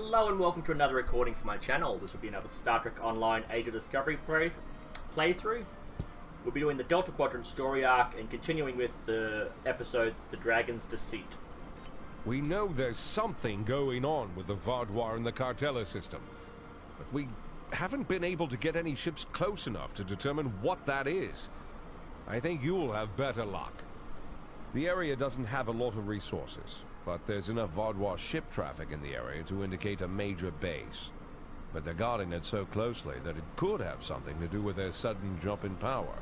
Hello and welcome to another recording for my channel. This will be another Star Trek Online Age of Discovery playthrough. We'll be doing the Delta Quadrant story arc and continuing with the episode The Dragon's Deceit. We know there's something going on with the Vaadwaur and the Cartella system, but we haven't been able to get any ships close enough to determine what that is. I think you'll have better luck. The area doesn't have a lot of resources, but there's enough Vaadwaur ship traffic in the area to indicate a major base. But they're guarding it so closely that it could have something to do with their sudden jump in power.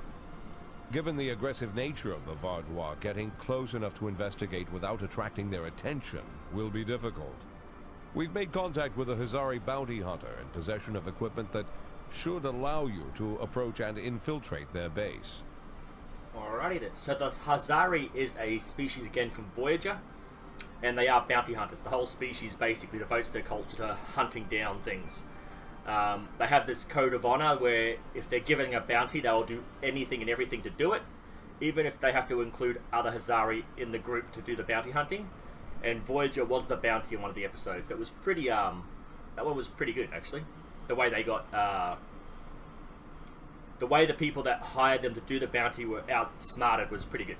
Given the aggressive nature of the Vaadwaur, getting close enough to investigate without attracting their attention will be difficult. We've made contact with a Hazari bounty hunter in possession of equipment that should allow you to approach and infiltrate their base. Alrighty then. So the Hazari is a species again from Voyager, and they are bounty hunters. The whole species basically devotes their culture to hunting down things. They have this code of honor where if they're given a bounty, they'll do anything and everything to do it, even if they have to include other Hazari in the group to do the bounty hunting. And Voyager was the bounty in one of the episodes. It was pretty, that one was pretty good actually. The way they got, the way the people that hired them to do the bounty were outsmarted was pretty good.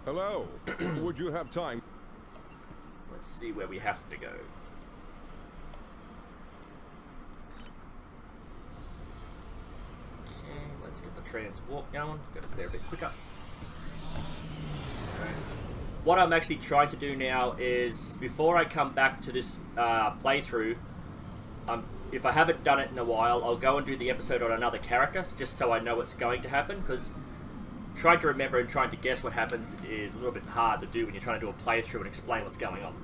Hello, would you have time? Let's see where we have to go. Okay, let's get the transwarp going. Gotta stay a bit quicker. So, what I'm actually trying to do now is, before I come back to this playthrough, if I haven't done it in a while, I'll go and do the episode on another character, just so I know what's going to happen, because trying to remember and trying to guess what happens is a little bit hard to do when you're trying to do a playthrough and explain what's going on.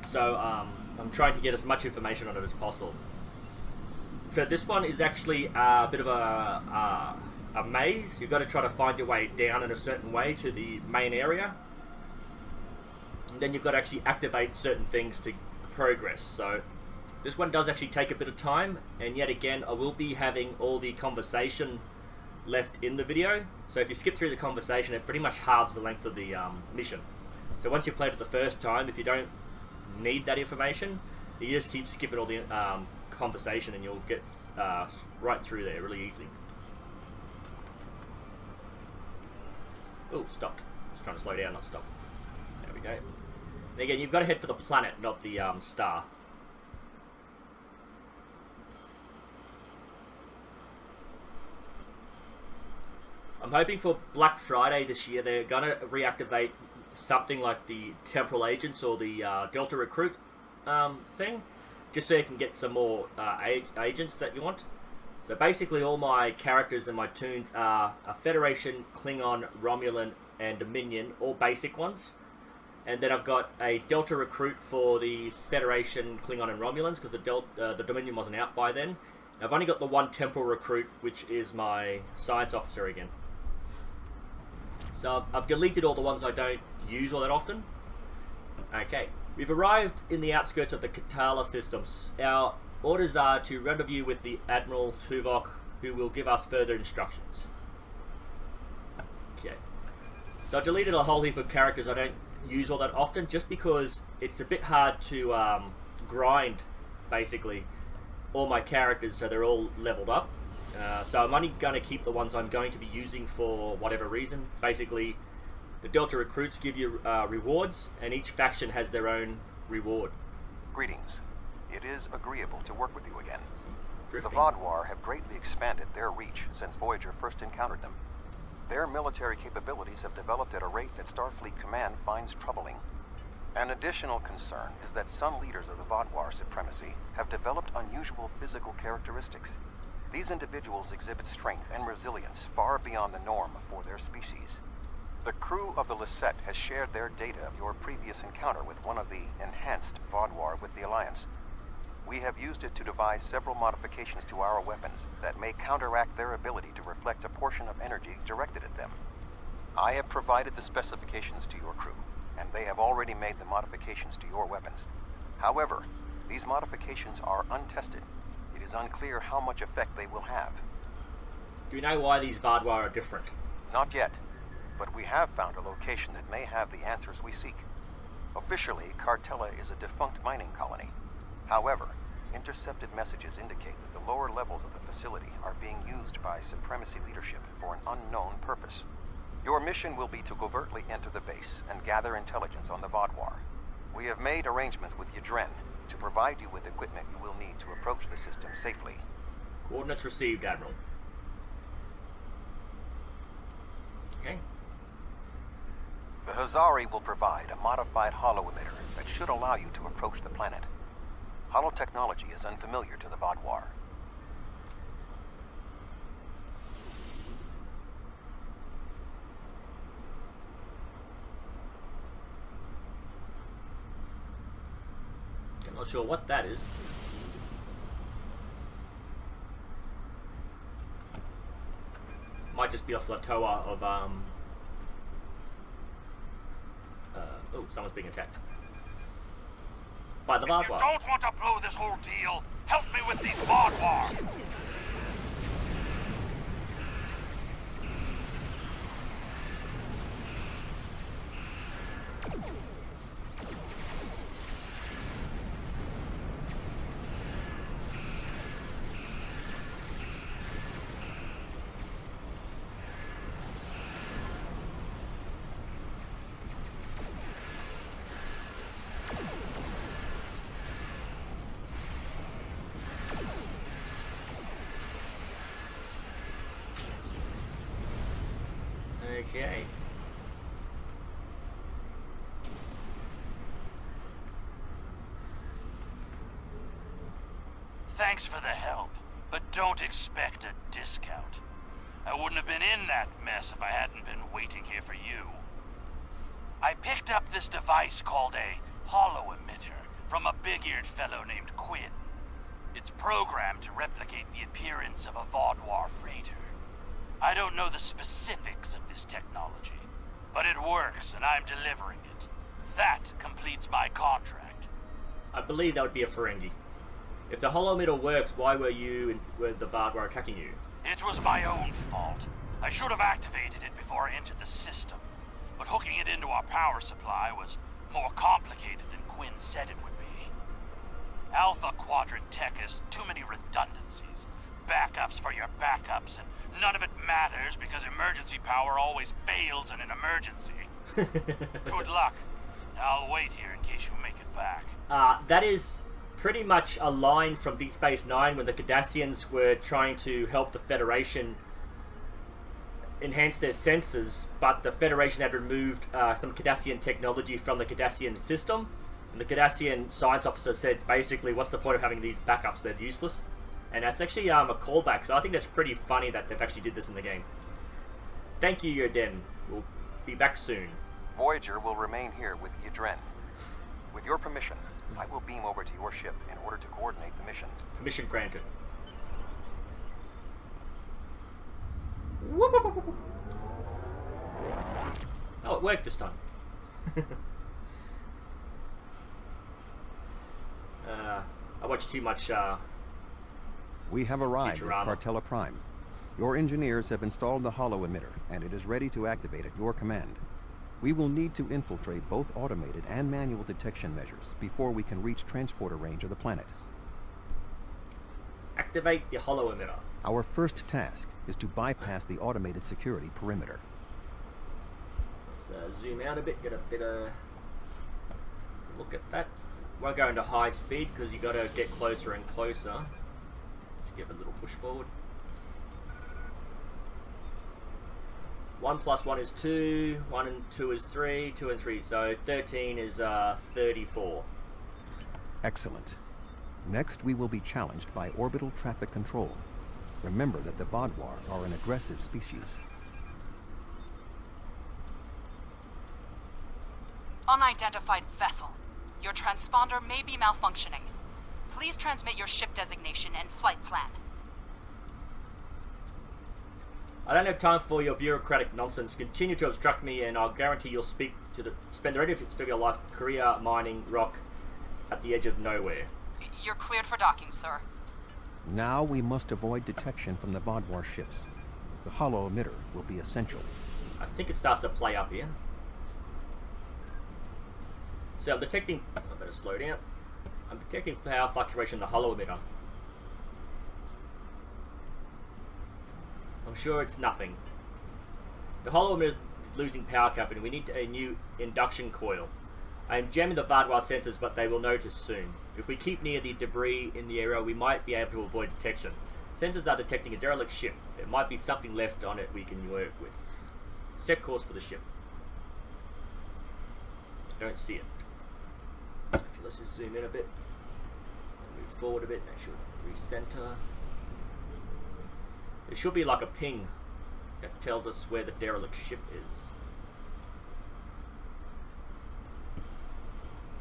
So I'm trying to get as much information on it as possible. So this one is actually a bit of a maze. You've got to try to find your way down in a certain way to the main area. And then you've got to actually activate certain things to progress. So this one does actually take a bit of time, and yet again I will be having all the conversation left in the video. So if you skip through the conversation, it pretty much halves the length of the mission. So once you've played it the first time, if you don't need that information, you just keep skipping all the conversation and you'll get right through there really easily. Oh, stopped. Just trying to slow down, not stop. There we go. And again, you've got to head for the planet, not the star. I'm hoping for Black Friday this year they're going to reactivate something like the Temporal Agents or the Delta Recruit thing, just so you can get some more agents that you want. So basically all my characters and my toons are a Federation, Klingon, Romulan and Dominion, all basic ones. And then I've got a Delta Recruit for the Federation, Klingon and Romulans, because the Dominion wasn't out by then. I've only got the one Temporal Recruit, which is my Science Officer again. So I've deleted all the ones I don't use all that often. Okay, we've arrived in the outskirts of the Cartella systems. Our orders are to rendezvous with the Admiral Tuvok, who will give us further instructions. Okay, so I deleted a whole heap of characters I don't use all that often, just because it's a bit hard to grind, basically, all my characters so they're all leveled up. So I'm only going to keep the ones I'm going to be using for whatever reason. Basically, the Delta Recruits give you rewards, and each faction has their own reward. Greetings. It is agreeable to work with you again. Drifting. The Vaadwaur have greatly expanded their reach since Voyager first encountered them. Their military capabilities have developed at a rate that Starfleet Command finds troubling. An additional concern is that some leaders of the Vaadwaur supremacy have developed unusual physical characteristics. These individuals exhibit strength and resilience far beyond the norm for their species. The crew of the Deceit has shared their data of your previous encounter with one of the enhanced Vaadwaur with the Alliance. We have used it to devise several modifications to our weapons that may counteract their ability to reflect a portion of energy directed at them. I have provided the specifications to your crew, and they have already made the modifications to your weapons. However, these modifications are untested. It is unclear how much effect they will have. Do you know why these Vaadwaur are different? Not yet, but we have found a location that may have the answers we seek. Officially, Cartella is a defunct mining colony. However, intercepted messages indicate that the lower levels of the facility are being used by Supremacy leadership for an unknown purpose. Your mission will be to covertly enter the base and gather intelligence on the Vaadwaur. We have made arrangements with Yadren to provide you with equipment you will need to approach the system safely. Coordinates received, Admiral. Okay. The Hazari will provide a modified holo-emitter that should allow you to approach the planet. Holo-technology is unfamiliar to the Vaadwaur. I'm not sure what that is. Might just be a flotilla of oh, someone's being attacked by the Vaadwaur. If you don't want to blow this whole deal, help me with these Vaadwaur! Okay. Thanks for the help, but don't expect a discount. I wouldn't have been in that mess if I hadn't been waiting here for you. I picked up this device called a holo-emitter from a big-eared fellow named Quinn. It's programmed to replicate the appearance of a Vaadwaur freighter. I don't know the specifics of this technology, but it works and I'm delivering it. That completes my contract. I believe that would be a Ferengi. If the holo-emitter works, why were the Vaadwaur attacking you? It was my own fault. I should have activated it before I entered the system, but hooking it into our power supply was more complicated than Quinn said it would be. Delta Quadrant tech has too many redundancies. Backups for your backups, and none of it matters because emergency power always fails in an emergency. Good luck. I'll wait here in case you make it back. That is pretty much a line from Deep Space Nine when the Cardassians were trying to help the Federation enhance their sensors, but the Federation had removed some Cardassian technology from the Cardassian system. And the Cardassian science officer said, basically, what's the point of having these backups? They're useless. And that's actually a callback, so I think that's pretty funny that they've actually did this in the game. Thank you, Yoden. We'll be back soon. Voyager will remain here with Yadren. With your permission, I will beam over to your ship in order to coordinate the mission. Permission granted. Oh, it worked this time. I watched too much We have arrived at Futurama. Cartella Prime. Your engineers have installed the holo-emitter, and it is ready to activate at your command. We will need to infiltrate both automated and manual detection measures before we can reach transporter range of the planet. Activate the holo-emitter. Our first task is to bypass the automated security perimeter. Let's zoom out a bit, get a better look at that. Won't go into high speed because you got to get closer and closer. Let's give it a little push forward. 1 + 1 is 2, 1 and 2 is 3, 2 and 3, so 13 is 34. Excellent. Next, we will be challenged by orbital traffic control. Remember that the Vaadwaur are an aggressive species. Unidentified vessel. Your transponder may be malfunctioning. Please transmit your ship designation and flight plan. I don't have time for your bureaucratic nonsense. Continue to obstruct me and I'll guarantee you'll spend the rest of your life career mining rock at the edge of nowhere. You're cleared for docking, sir. Now we must avoid detection from the Vaadwaur ships. The holo-emitter will be essential. I think it starts to play up here. So I'm detecting... I better slow down. I'm detecting power fluctuation in the hollow emitter. I'm sure it's nothing. The hollow emitter is losing power company. We need a new induction coil. I am jamming the Vardwar sensors, but they will notice soon. If we keep near the debris in the area, we might be able to avoid detection. Sensors are detecting a derelict ship. There might be something left on it we can work with. Set course for the ship. Don't see it. Actually, let's just zoom in a bit. Move forward a bit. Make sure recenter. There should be like a ping that tells us where the derelict ship is.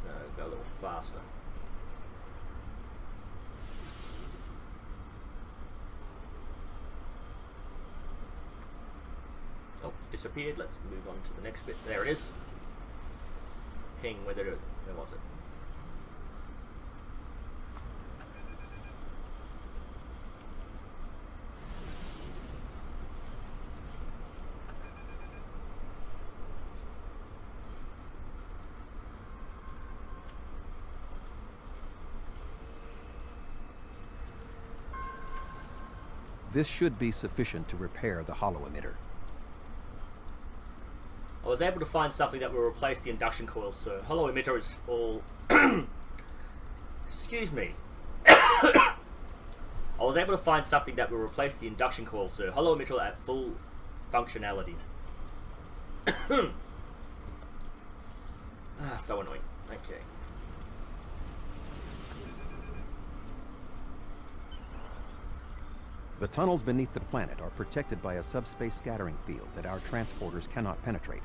So go a little faster. Oh, disappeared. Let's move on to the next bit. There it is. Ping, where was it? This should be sufficient to repair the hollow emitter. I was able to find something that will replace the induction coil, so hollow emitter is all... Excuse me. I was able to find something that will replace the induction coil, so hollow emitter at full functionality. So annoying. Okay. The tunnels beneath the planet are protected by a subspace scattering field that our transporters cannot penetrate.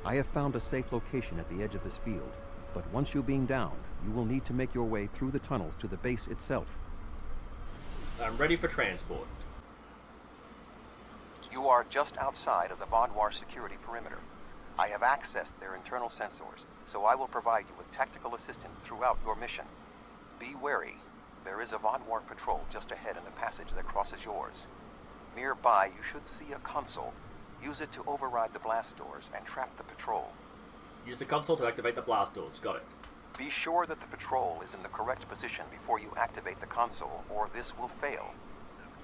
I have found a safe location at the edge of this field, but once you beam down, you will need to make your way through the tunnels to the base itself. I'm ready for transport. You are just outside of the Vardwar security perimeter. I have accessed their internal sensors, so I will provide you with tactical assistance throughout your mission. Be wary. There is a Vardwar patrol just ahead in the passage that crosses yours. Nearby, you should see a console. Use it to override the blast doors and trap the patrol. Use the console to activate the blast doors. Got it. Be sure that the patrol is in the correct position before you activate the console, or this will fail.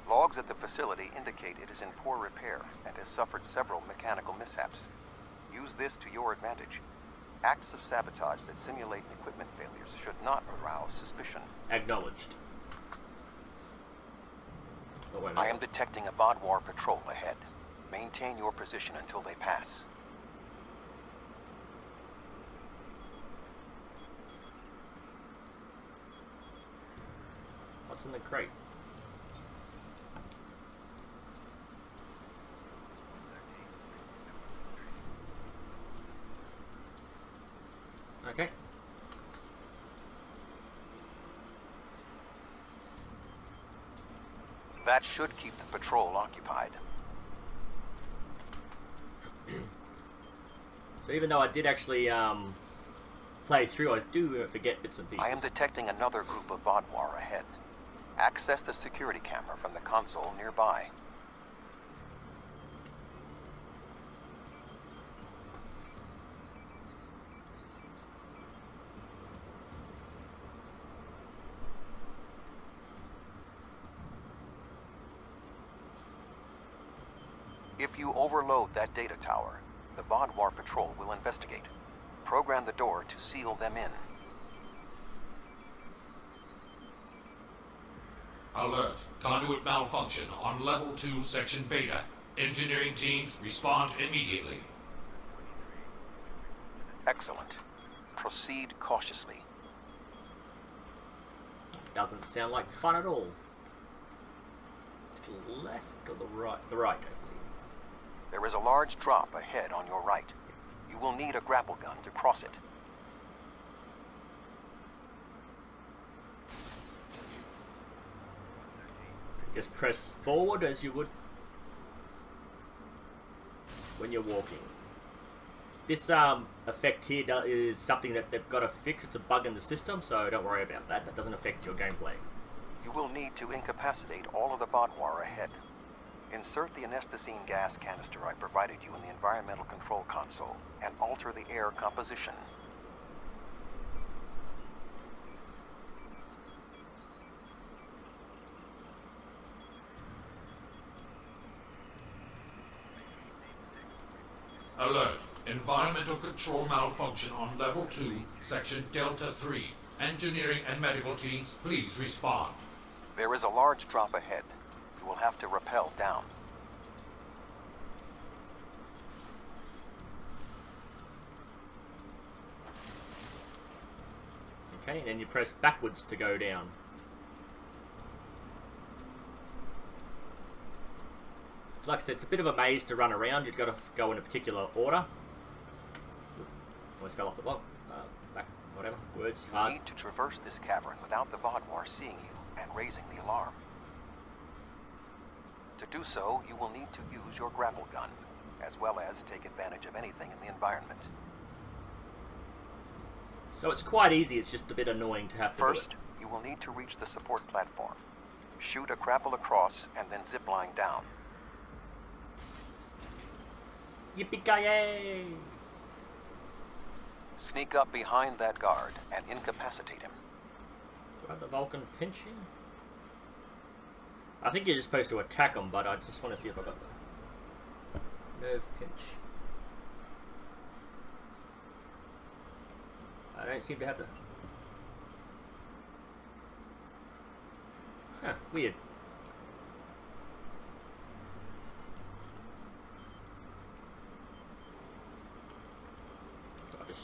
Logs at the facility indicate it is in poor repair and has suffered several mechanical mishaps. Use this to your advantage. Acts of sabotage that simulate equipment failures should not arouse suspicion. Acknowledged. Oh, wait a I minute. am detecting a Vardwar patrol ahead. Maintain your position until they pass. What's in the crate? Okay. That should keep the patrol occupied. So even though I did actually play through, I do forget bits and pieces. I am detecting another group of Vardwar ahead. Access the security camera from the console nearby. If you overload that data tower, the Vardwar patrol will investigate. Program the door to seal them in. Alert. Conduit malfunction on level 2, section beta. Engineering teams respond immediately. Excellent. Proceed cautiously. Doesn't sound like fun at all. To the left or the right? The right, I believe. There is a large drop ahead on your right. You will need a grapple gun to cross it. Just press forward as you would when you're walking. This effect here is something that they've got to fix. It's a bug in the system, so don't worry about that. That doesn't affect your gameplay. You will need to incapacitate all of the Vardwar ahead. Insert the anesthetine gas canister I provided you in the environmental control console and alter the air composition. Alert. Environmental control malfunction on level 2, section Delta 3. Engineering and medical teams, please respond. There is a large drop ahead. You will have to rappel down. Okay, and then you press backwards to go down. Like I said, it's a bit of a maze to run around. You've got to go in a particular order. Almost fell off the block. Back, whatever, words. You need to traverse this cavern without the Vaadwaur seeing you and raising the alarm. To do so, you will need to use your grapple gun, as well as take advantage of anything in the environment. So it's quite easy, it's just a bit annoying to have to First, do you will need to reach the support platform. Shoot a grapple across and then zipline down. it. Yippee-ki-yay! Sneak up behind that guard and incapacitate him. Do I have the Vulcan pinching? I think you're just supposed to attack him, but I just want to see if I got the nerve pinch. I don't seem to have the... Huh, weird. So I just...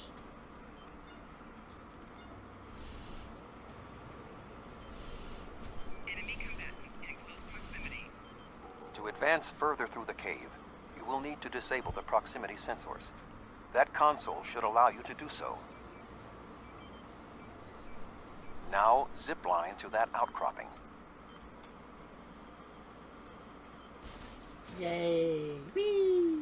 To advance further through the cave, you will need to disable the proximity sensors. That console should allow you to do so. Now, zipline to that outcropping. Yay! Whee!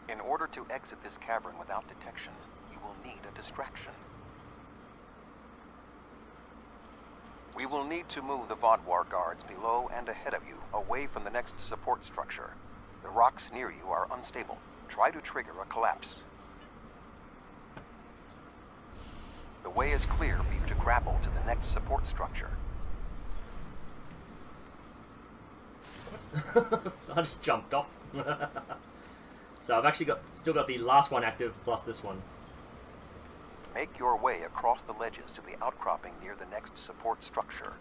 In order to exit this cavern without detection, you will need a distraction. We will need to move the Vaadwaur guards below and ahead of you, away from the next support structure. The rocks near you are unstable. Try to trigger a collapse. The way is clear for you to grapple to the next support structure. I just jumped off. So I've actually still got the last one active plus this one. Make your way across the ledges to the outcropping near the next support structure.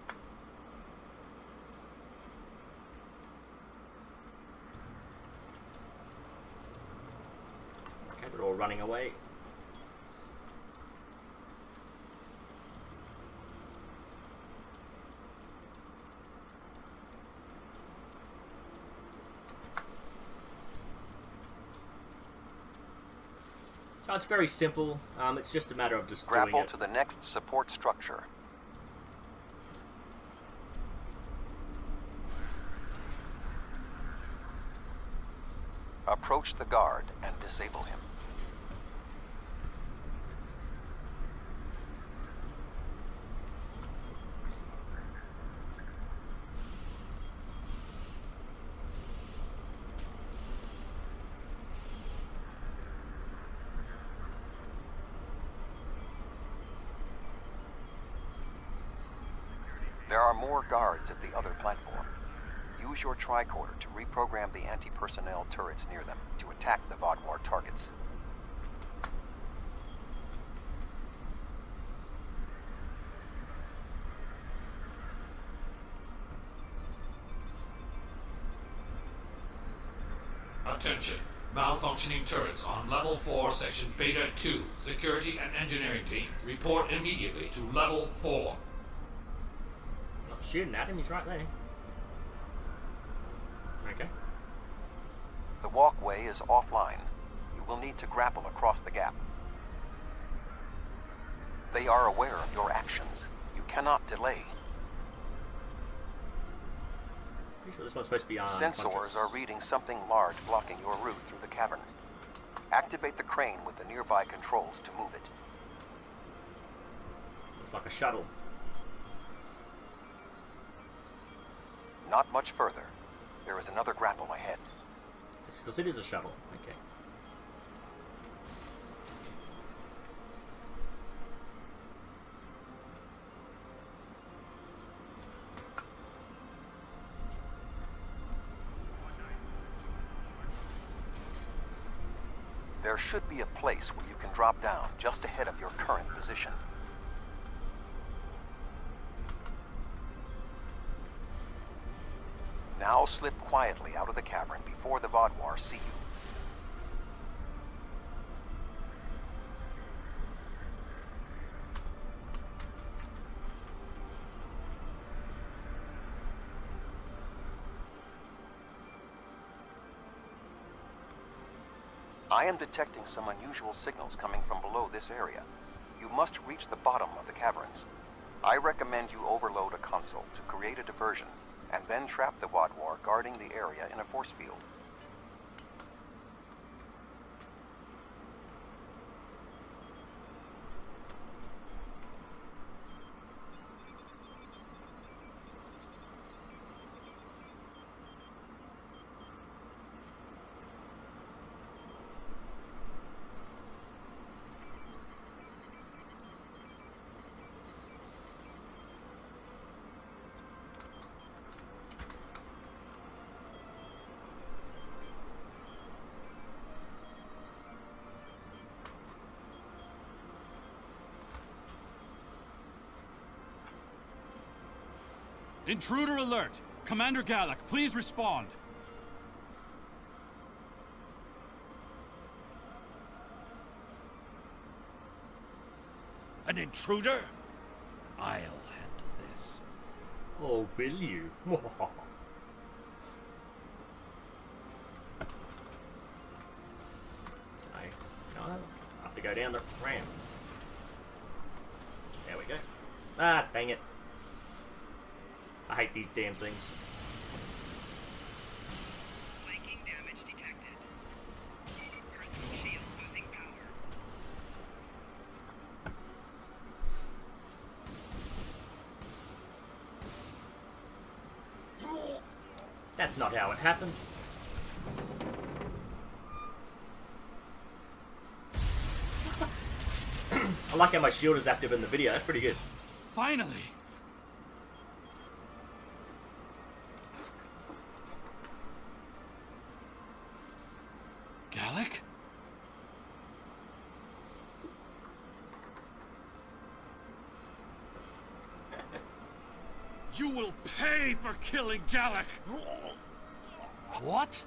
Okay, they're all running away. So it's very simple. It's just a matter of just doing Grapple it. to the next support structure. Approach the guard and disable him. There are more guards at the other platform. Use your tricorder to reprogram the anti-personnel turrets near them to attack the Vaadwaur targets. Attention. Malfunctioning turrets on level 4, section Beta 2. Security and engineering teams, report immediately to level 4. Not shooting at him, he's right there. Okay. The walkway is offline. You will need to grapple across the gap. They are aware of your actions. You cannot delay. Pretty sure this one's supposed to be on. Sensors are reading something large blocking your route through the cavern. Activate the crane with the nearby controls to move it. It's like a shuttle. Not much further. There is another grapple ahead. It's because it is a shuttle. Okay. There should be a place where you can drop down just ahead of your current position. Now slip quietly out of the cavern before the Vaadwaur see you. I am detecting some unusual signals coming from below this area. You must reach the bottom of the caverns. I recommend you overload a console to create a diversion, and then trap the Vaadwaur guarding the area in a force field. Intruder alert! Commander Gallic, please respond. An intruder? I'll handle this. Oh, will you? Okay, no, I have to go down the ramp. There we go. Ah, dang it. I hate these damn things. Flanking damage detected. Personal shield losing power. That's not how it happened. I like how my shield is active in the video. That's pretty good. Finally! Gallic? You will pay for killing Gallic! What?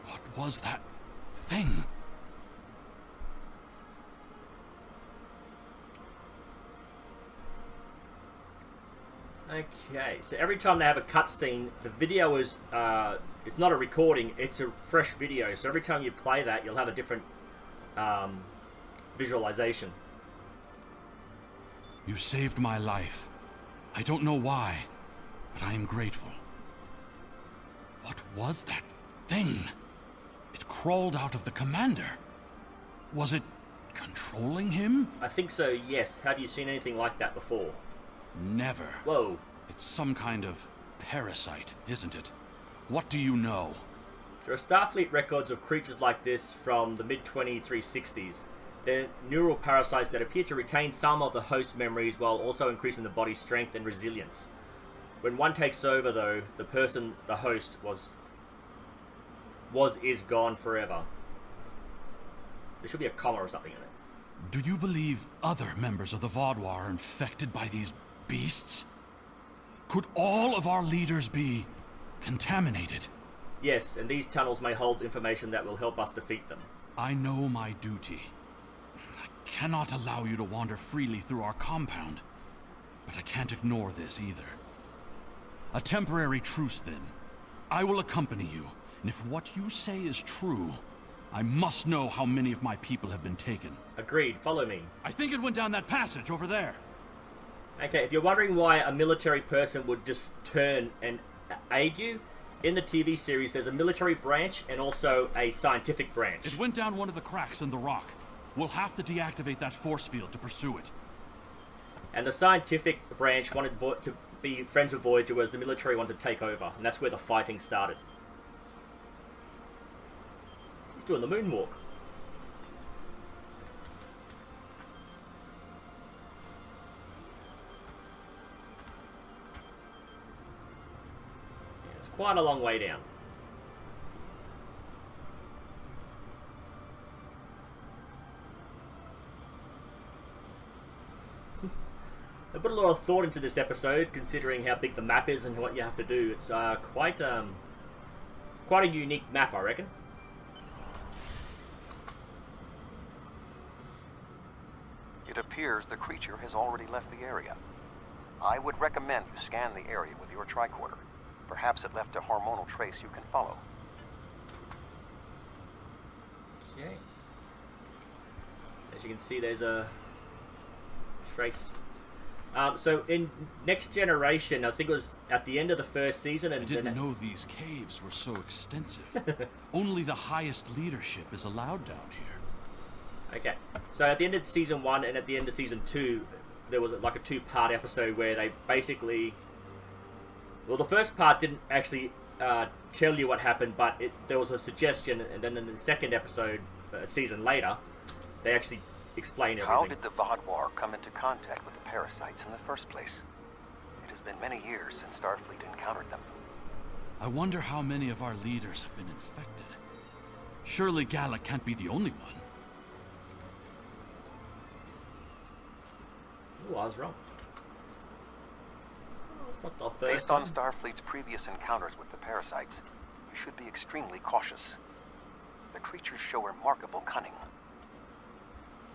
What was that thing? Okay, so every time they have a cutscene, the video is, it's not a recording, it's a fresh video. So every time you play that, you'll have a different visualization. You saved my life. I don't know why, but I am grateful. What was that thing? It crawled out of the commander. Was it controlling him? I think so, yes. Have you seen anything like that before? Never. Whoa. It's some kind of parasite, isn't it? What do you know? There are Starfleet records of creatures like this from the mid-2360s. They're neural parasites that appear to retain some of the host's memories while also increasing the body's strength and resilience. When one takes over, though, the person, the host, is gone forever. There should be a comma or something in it. Do you believe other members of the Vaadwaur are infected by these beasts? Could all of our leaders be contaminated? Yes, and these tunnels may hold information that will help us defeat them. I know my duty. I cannot allow you to wander freely through our compound, but I can't ignore this either. A temporary truce, then. I will accompany you, and if what you say is true, I must know how many of my people have been taken. Agreed, follow me. I think it went down that passage over there. Okay, if you're wondering why a military person would just turn and aid you, in the TV series, there's a military branch and also a scientific branch. It went down one of the cracks in the rock. We'll have to deactivate that force field to pursue it. And the scientific branch wanted to be friends with Voyager, whereas the military wanted to take over, and that's where the fighting started. He's doing the moonwalk. Yeah, it's quite a long way down. I put a lot of thought into this episode, considering how big the map is and what you have to do. It's quite a unique map, I reckon. It appears the creature has already left the area. I would recommend you scan the area with your tricorder. Perhaps it left a hormonal trace you can follow. Okay. As you can see, there's a trace. So in Next Generation, I think it was at the end of the first season, and I didn't know these caves were so extensive. Only the highest leadership is allowed down here. Okay, so at the end of season 1 and at the end of season 2, there was like a 2-part episode where they basically, well, the first part didn't actually tell you what happened, but there was a suggestion, and then in the second episode, a season later, they actually explain everything. How did the Vaadwaur come into contact with the parasites in the first place? It has been many years since Starfleet encountered them. I wonder how many of our leaders have been infected. Surely Gallic can't be the only one. Ooh, I was wrong. Oh, it's not the first Based on time. Starfleet's previous encounters with the parasites, you should be extremely cautious. The creatures show remarkable cunning.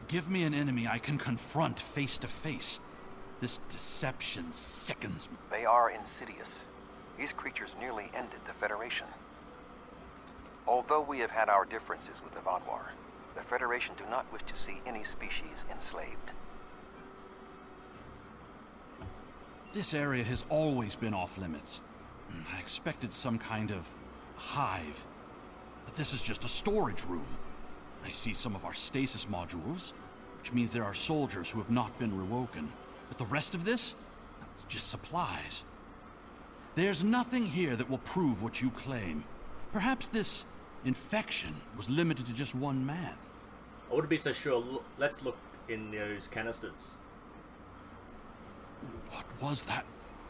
Give me an enemy I can confront face to face. This deception sickens me. They are insidious. These creatures nearly ended the Federation. Although we have had our differences with the Vaadwaur, the Federation do not wish to see any species enslaved. This area has always been off limits. I expected some kind of hive. But this is just a storage room. I see some of our stasis modules, which means there are soldiers who have not been rewoken. But the rest of this? It's just supplies. There's nothing here that will prove what you claim. Perhaps this infection was limited to just one man. I wouldn't be so sure. Let's look in those canisters. What was that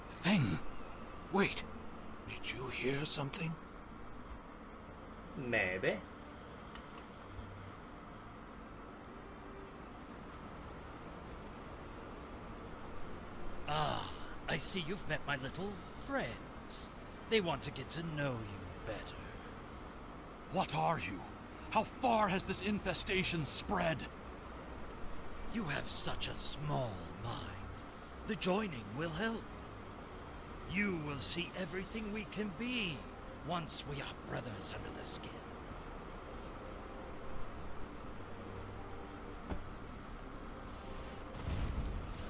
thing? Wait, did you hear something? Maybe. Ah, I see you've met my little friends. They want to get to know you better. What are you? How far has this infestation spread? You have such a small mind. The joining will help. You will see everything we can be once we are brothers under the skin.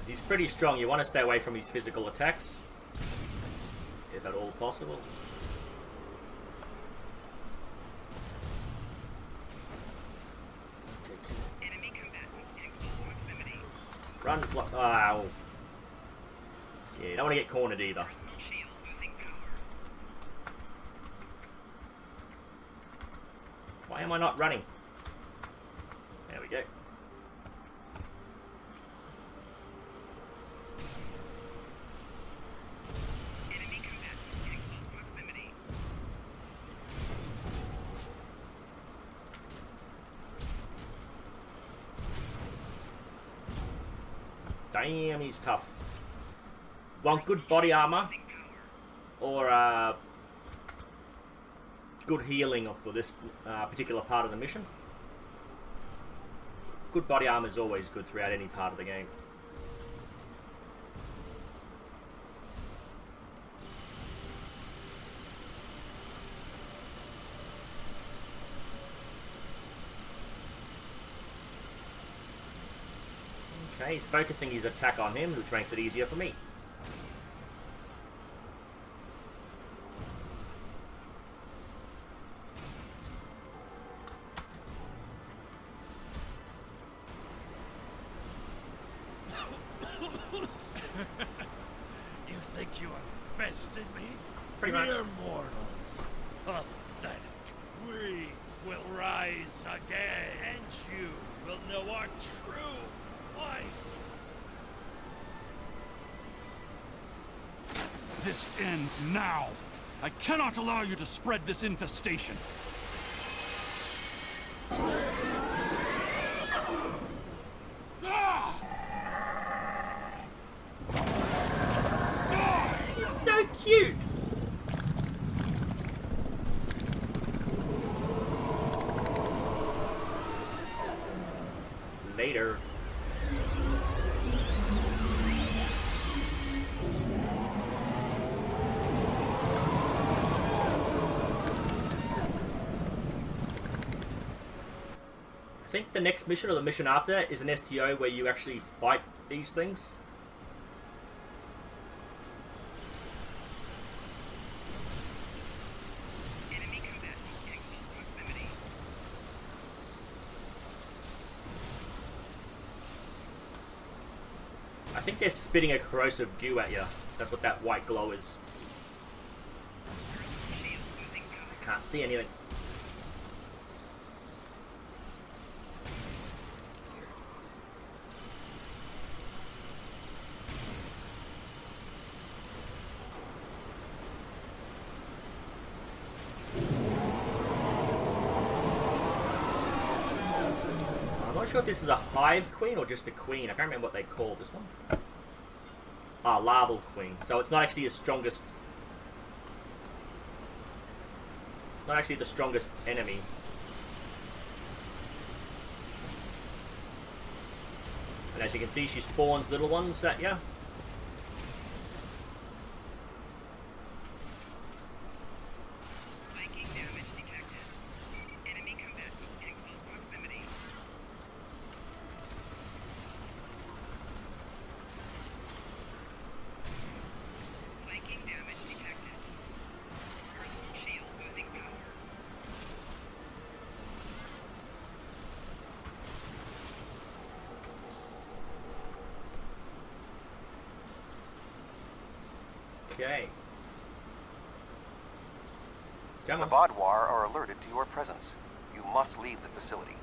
He's pretty strong. You want to stay away from his physical attacks, if at all possible. Enemy combatants in close proximity. Run, ow. Yeah, you don't want to get cornered either. Personal shield losing power. Why am I not running? There we go. Enemy combatants in close proximity. Damn, he's tough. Want good body armor Losing power. or good healing for this particular part of the mission? Good body armor is always good throughout any part of the game. Okay, he's focusing his attack on him, which makes it easier for me. bested me? Pretty much. Mere mortals. Pathetic. We will rise again, and you will know our true might. This ends now. I cannot allow you to spread this infestation. So cute. Later. I think the next mission or the mission after is an STO where you actually fight these things. Enemy combatants in close proximity. I think they're spitting a corrosive goo at you. That's what that white glow is. Shield losing power. I can't see anything. I'm not sure if this is a hive queen or just a queen. I can't remember what they call this one. Ah, larval queen. So it's not actually the strongest. Not actually the strongest enemy. And as you can see, she spawns little ones at you. Flanking damage detected. Enemy combatants in close proximity. Flanking damage detected. Shield losing power. Okay. Come The on. Vodwar are alerted to your presence. You must leave the facility.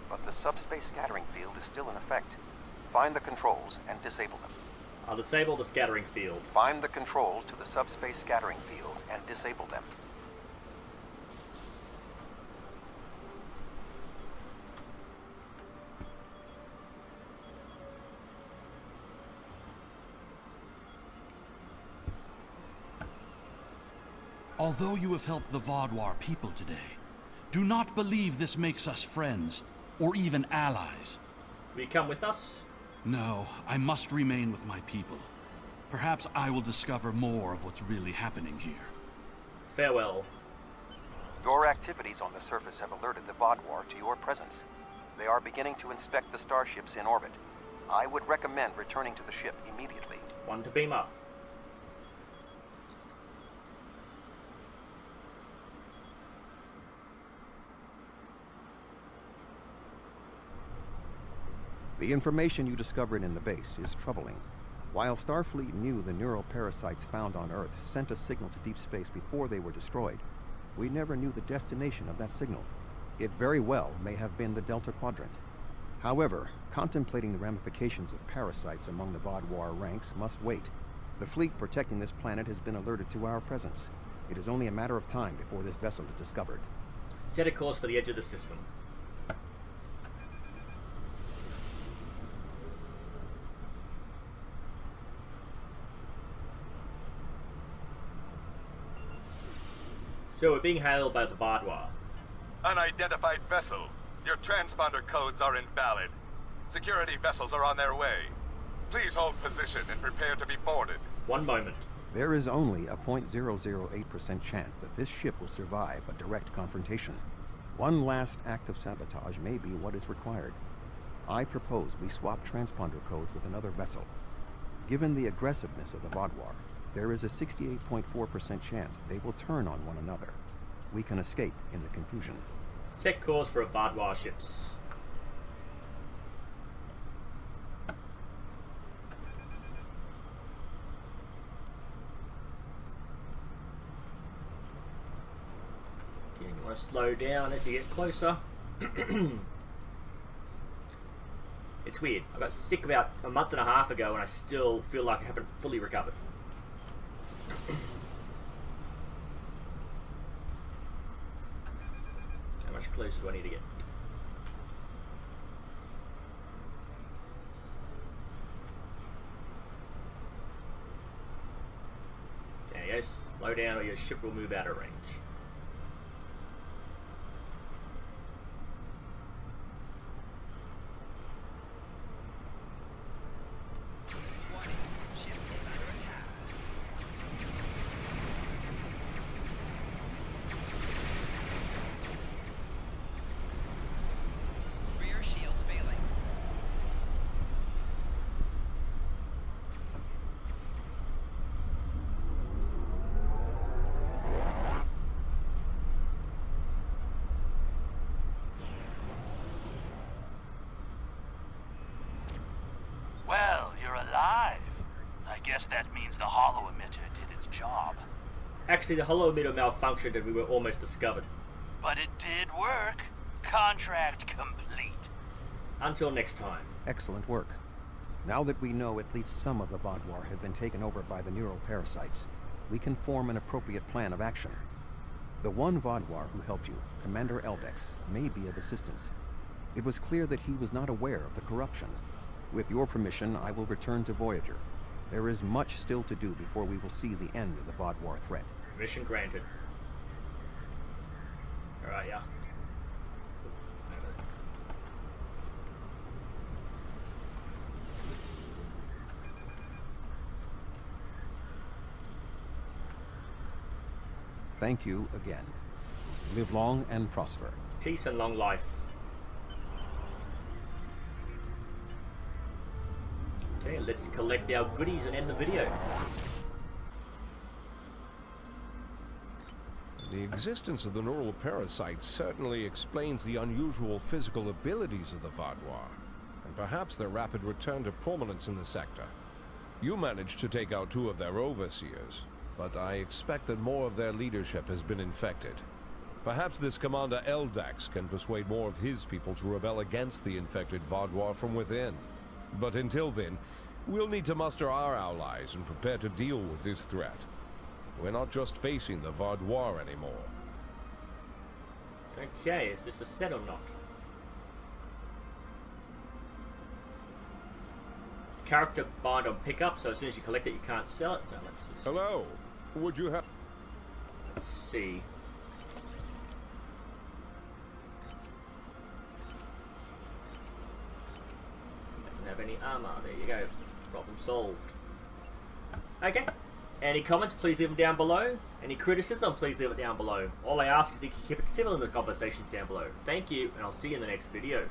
But the subspace scattering field is still in effect. Find the controls and disable them. I'll disable the scattering field. Find the controls to the subspace scattering field and disable them. Although you have helped the Vodwar people today, do not believe this makes us friends, or even allies. Will you come with us? No, I must remain with my people. Perhaps I will discover more of what's really happening here. Farewell. Your activities on the surface have alerted the Vodwar to your presence. They are beginning to inspect the starships in orbit. I would recommend returning to the ship immediately. One to beam up. The information you discovered in the base is troubling. While Starfleet knew the neuroparasites found on Earth sent a signal to deep space before they were destroyed, we never knew the destination of that signal. It very well may have been the Delta Quadrant. However, contemplating the ramifications of parasites among the Vodwar ranks must wait. The fleet protecting this planet has been alerted to our presence. It is only a matter of time before this vessel is discovered. Set a course for the edge of the system. So we're being hailed by the Vodwar. Unidentified vessel. Your transponder codes are invalid. Security vessels are on their way. Please hold position and prepare to be boarded. One moment. There is only a 0.008% chance that this ship will survive a direct confrontation. One last act of sabotage may be what is required. I propose we swap transponder codes with another vessel. Given the aggressiveness of the Vodwar, there is a 68.4% chance they will turn on one another. We can escape in the confusion. Set course for a Vodwar ships. want to slow down as you get closer. It's weird. I got sick about a month and a half ago and I still feel like I haven't fully recovered. How much closer do I need to get? There you go. Slow down or your ship will move out of range. Well, you're alive. I guess that means the hollow emitter did its job. Actually, the hollow emitter malfunctioned and we were almost discovered. But it did work. Contract complete. Until next time. Excellent work. Now that we know at least some of the Vaadwaur have been taken over by the neural parasites, we can form an appropriate plan of action. The one Vaadwaur who helped you, Commander Eldex, may be of assistance. It was clear that he was not aware of the corruption. With your permission, I will return to Voyager. There is much still to do before we will see the end of the Vaadwaur threat. Permission granted. Alright, yeah. Thank you again. Live long and prosper. Peace and long life. Okay, let's collect our goodies and end the video. The existence of the neural parasites certainly explains the unusual physical abilities of the Vaadwaur, and perhaps their rapid return to prominence in the sector. You managed to take out 2 of their overseers, but I expect that more of their leadership has been infected. Perhaps this Commander Eldex can persuade more of his people to rebel against the infected Vaadwaur from within. But until then, we'll need to muster our allies and prepare to deal with this threat. We're not just facing the Vaadwaur anymore. Okay, is this a set or not? Character bind on pickup, so as soon as you collect it, you can't sell it. So let's just... Hello, would you have... Let's see. Doesn't have any armor. There you go. Problem solved. Okay. Any comments, please leave them down below. Any criticism, please leave it down below. All I ask is that you keep it civil in the conversations down below. Thank you, and I'll see you in the next video.